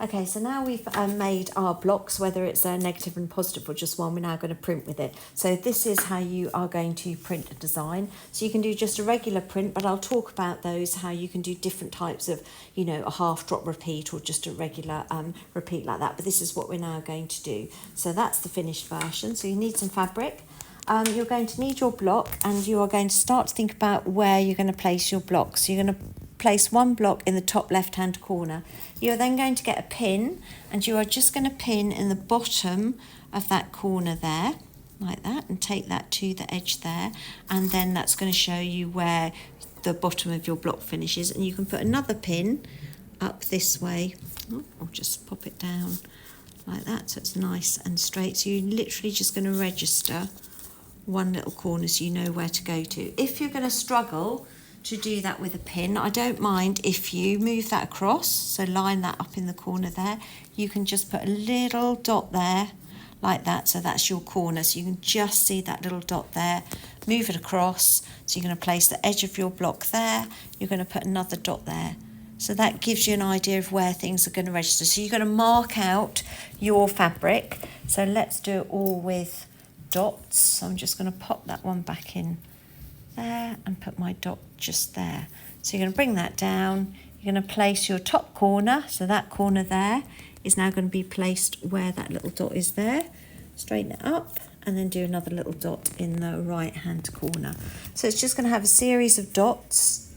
Okay, so now we've made our blocks, whether it's a negative and positive or just one, we're now going to print with it. So this is how you are going to print a design. So you can do just a regular print, but I'll talk about those, how you can do different types of, you know, a half drop repeat or just a regular repeat like that. But this is what we're now going to do. So that's the finished version. So you need some fabric. You're going to need your block, and you are going to start to think about where you're going to place your block. So you're going to place one block in the top left hand corner. You're then going to get a pin, and you are just going to pin in the bottom of that corner there, like that, and take that to the edge there, and then that's going to show you where the bottom of your block finishes. And you can put another pin up this way, or just pop it down like that so it's nice and straight. So you're literally just going to register one little corner so you know where to go to. If you're going to struggle to do that with a pin, I don't mind if you move that across, so line that up in the corner there. You can just put a little dot there like that, so that's your corner, so you can just see that little dot there. Move it across, so you're going to place the edge of your block there, you're going to put another dot there. So that gives you an idea of where things are going to register. So you're going to mark out your fabric. So let's do it all with dots. So I'm just going to pop that one back in there and put my dot just there. So you're going to bring that down, you're going to place your top corner, so that corner there is now going to be placed where that little dot is there. Straighten it up and then do another little dot in the right hand corner. So it's just going to have a series of dots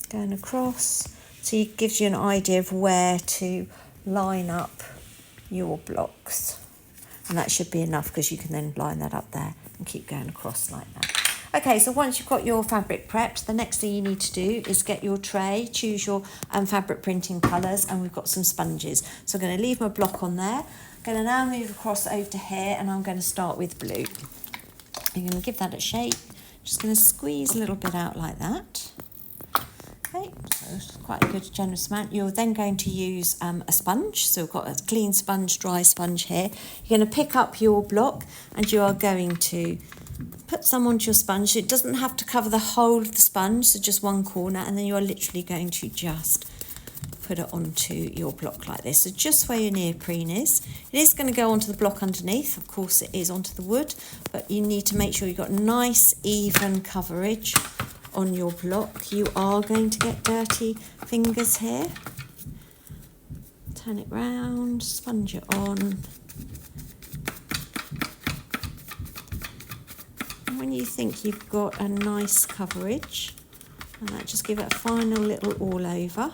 going across, so it gives you an idea of where to line up your blocks. And that should be enough, because you can then line that up there and keep going across like that. Okay, so once you've got your fabric prepped, the next thing you need to do is get your tray, choose your fabric printing colours, and we've got some sponges. So I'm going to leave my block on there. I'm going to now move across over to here, and I'm going to start with blue. I'm going to give that a shake. Just going to squeeze a little bit out like that. Okay, so it's quite a good generous amount. You're then going to use a sponge. So we've got a clean sponge, dry sponge here. You're going to pick up your block, and you are going to put some onto your sponge. It doesn't have to cover the whole of the sponge, so just one corner, and then you are literally going to just put it onto your block like this. So just where your neoprene is. It is going to go onto the block underneath. Of course it is onto the wood, but you need to make sure you've got nice even coverage on your block. You are going to get dirty fingers here. Turn it round, sponge it on. And when you think you've got a nice coverage, and that, just give it a final little all over.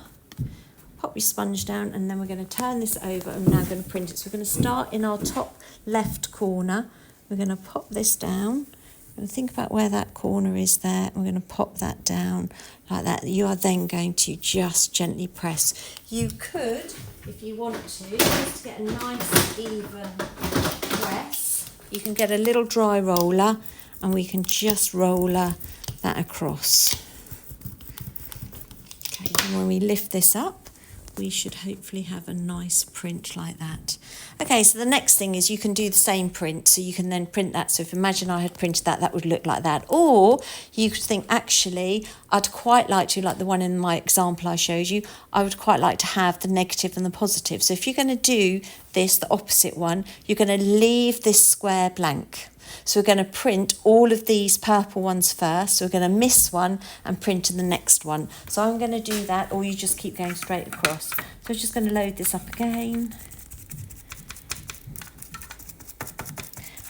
Pop your sponge down, and then we're going to turn this over, and we're now going to print it. So we're going to start in our top left corner. We're going to pop this down. And think about where that corner is there. We're going to pop that down like that. You are then going to just gently press. You could, if you want to, just get a nice even press. You can get a little dry roller, and we can just roller that across. Okay, and when we lift this up, we should hopefully have a nice print like that. Okay, so the next thing is you can do the same print, so you can then print that. So if imagine I had printed that, that would look like that. Or you could think, actually, I'd quite like to, like the one in my example I showed you, I would quite like to have the negative and the positive. So if you're going to do this, the opposite one, you're going to leave this square blank. So we're going to print all of these purple ones first. So we're going to miss one and print in the next one. So I'm going to do that, or you just keep going straight across. So I'm just going to load this up again.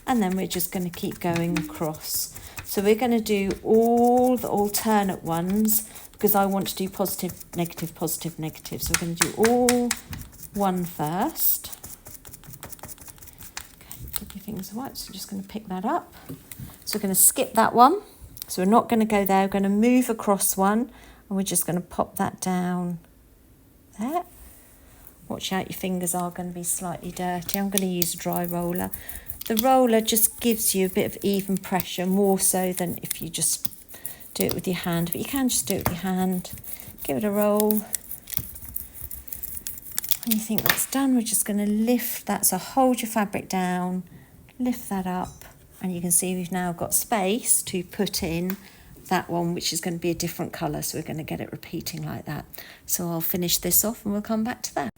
And then we're just going to keep going across. So we're going to do all the alternate ones, because I want to do positive, negative, positive, negative. So we're going to do all one first. Keep your fingers white, so I'm just going to pick that up. So we're going to skip that one. So we're not going to go there. We're going to move across one, and we're just going to pop that down there. Watch out, your fingers are going to be slightly dirty. I'm going to use a dry roller. The roller just gives you a bit of even pressure, more so than if you just do it with your hand. But you can just do it with your hand. Give it a roll. When you think that's done, we're just going to lift that. So hold your fabric down, lift that up, and you can see we've now got space to put in that one, which is going to be a different colour, so we're going to get it repeating like that. So I'll finish this off and we'll come back to that.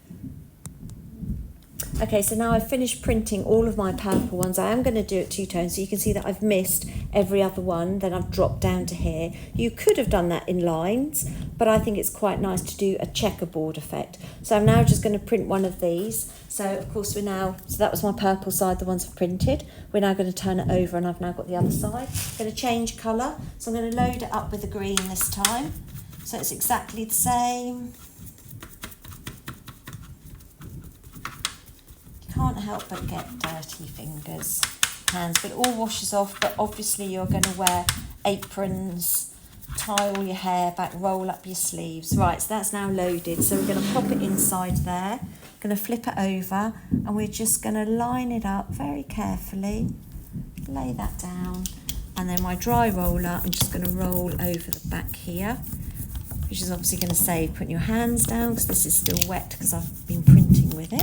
Okay, so now I've finished printing all of my purple ones. I am going to do it 2 tones, so you can see that I've missed every other one, then I've dropped down to here. You could have done that in lines, but I think it's quite nice to do a checkerboard effect. So I'm now just going to print one of these. So of course so that was my purple side, the ones I've printed. We're now going to turn it over and I've now got the other side. I'm going to change colour, so I'm going to load it up with the green this time. So it's exactly the same. Can't help but get dirty fingers, hands, but it all washes off. But obviously you're going to wear aprons, tie all your hair back, roll up your sleeves. Right, so that's now loaded, so we're going to pop it inside there, going to flip it over, and we're just going to line it up very carefully, lay that down, and then my dry roller, I'm just going to roll over the back here, which is obviously going to save putting your hands down because this is still wet because I've been printing with it.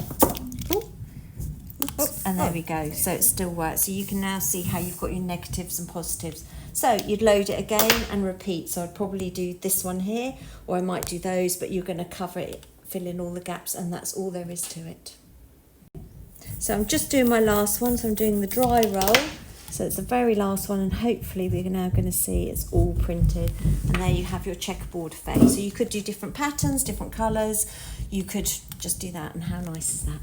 And there we go, so it still works. So you can now see how you've got your negatives and positives. So you'd load it again and repeat. So I'd probably do this one here, or I might do those, but you're going to cover it, fill in all the gaps, and that's all there is to it. So I'm just doing my last one, so I'm doing the dry roll. So it's the very last one, and hopefully we're now going to see it's all printed. And there you have your checkerboard effect. So you could do different patterns, different colours. You could just do that, and how nice is that?